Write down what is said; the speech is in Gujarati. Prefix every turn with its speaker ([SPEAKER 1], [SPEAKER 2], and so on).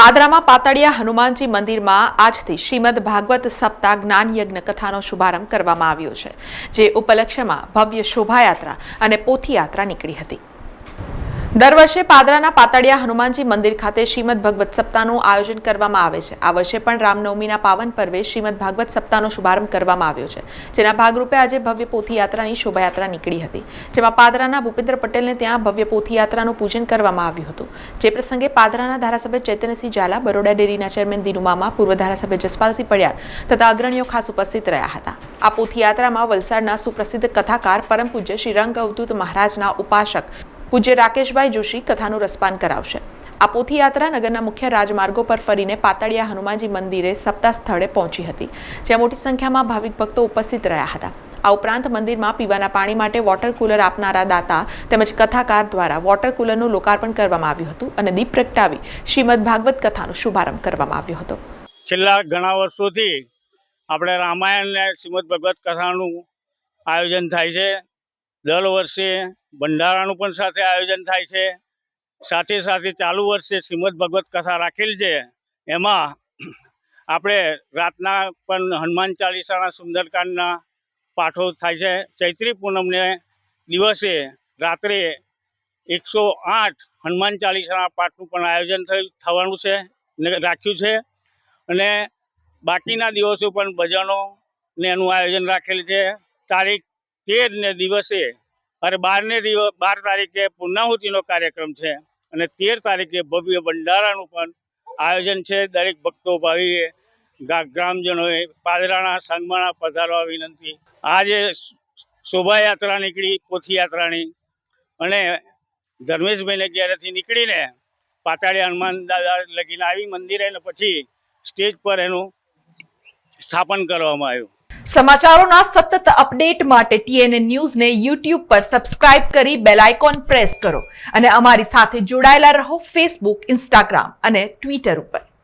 [SPEAKER 1] પાદરામાં પાતળિયા હનુમાનજી મંદિરમાં આજથી શ્રીમદ ભાગવત સપ્તાહ જ્ઞાન યજ્ઞ કથાનો શુભારંભ કરવામાં આવ્યો છે, જે ઉપલક્ષ્યમાં ભવ્ય શોભાયાત્રા અને પોથીયાત્રા નીકળી હતી। દર વર્ષે પાદરાના પાતળિયા હનુમાનજી મંદિર ખાતે શ્રીમદ ભાગવત સપ્તાહનું આયોજન કરવામાં આવે છે। આ વર્ષે પણ રામનવમીના પાવન પર્વે શ્રીમદ ભાગવત સપ્તાહનો શુભારંભ કરવામાં આવ્યો છે, જેના ભાગરૂપે આજે ભવ્ય પોથીયાત્રાની શોભાયાત્રા નીકળી હતી, જેમાં પાદરાના ભૂપેન્દ્ર પટેલને ત્યાં ભવ્ય પોથીયાત્રાનું પૂજન કરવામાં આવ્યું હતું। જે પ્રસંગે પાદરાના ધારાસભ્ય ચૈતન્યસિંહ ઝાલા, બરોડા ડેરીના ચેરમેન દિનુ મામા, પૂર્વ ધારાસભ્ય જસપાલસિંહ પડિયાર તથા અગ્રણીઓ ખાસ ઉપસ્થિત રહ્યા હતા। આ પોથીયાત્રામાં વલસાડના સુપ્રસિદ્ધ કથાકાર પરમ પૂજ્ય શ્રી રંગ અવધૂત મહારાજના ઉપાસક પૂજ્ય રાકેશભાઈ જોશી કથાનું રસપાન કરાવશે। આ પોથીયાત્રા નગરના મુખ્ય રાજમાર્ગો પર ફરીને પાતળિયા હનુમાનજી મંદિરે સપ્તાહ સ્થળે પહોંચી હતી, જ્યાં મોટી સંખ્યામાં ભાવિક ભક્તો ઉપસ્થિત રહ્યા હતા। આ ઉપરાંત મંદિરમાં પીવાના પાણી માટે વોટર કુલર આપનારા દાતા તેમજ કથાકાર દ્વારા વોટર કુલરનું લોકાર્પણ કરવામાં આવ્યું હતું અને દીપ પ્રગટાવી શ્રીમદ ભાગવત કથાનો શુભારંભ કરવામાં આવ્યો હતો।
[SPEAKER 2] છેલ્લા ઘણા વર્ષોથી આપણે રામાયણ અને શ્રીમદ ભગવત કથાનું આયોજન થાય છે। દર વર્ષે ભંડારાનું પણ સાથે આયોજન થાય છે। સાથે સાથે ચાલુ વર્ષે શ્રીમદ ભગવત કથા રાખેલી છે। એમાં આપણે રાતના પણ હનુમાન ચાલીસાના સુંદરકાંડના પાઠો થાય છે। ચૈત્રી પૂનમને દિવસે રાત્રે 108 હનુમાન ચાલીસાના પાઠનું પણ આયોજન થવાનું છે ને રાખ્યું છે, અને બાકીના દિવસો પણ ભજનો ને એનું આયોજન રાખેલું છે। તારીખ 13 ને દિવસે 12 તારીખે પૂર્ણાહુતિનો કાર્યક્રમ છે અને 13 તારીખે ભવ્ય ભંડારાનું પણ આયોજન છે। દરેક ભક્તો ભાવિએ ગ્રામજનોએ પાદરાના સંગમાણા પધારવા વિનંતી। આજે શોભાયાત્રા નીકળી પોથીયાત્રાની, અને ધર્મેશભાઈને ઘેરેથી નીકળીને પાતાળિયા હનુમાન દાદા લગીને આવી મંદિરે, અને પછી સ્ટેજ પર એનું સ્થાપન કરવામાં આવ્યું।
[SPEAKER 1] સમાચારોના સતત અપડેટ માટે TNN ન્યૂઝને YouTube પર સબસ્ક્રાઇબ કરી બેલ આઇકોન પ્રેસ કરો અને અમારી સાથે જોડાયેલા રહો Facebook, Instagram અને Twitter ઉપર।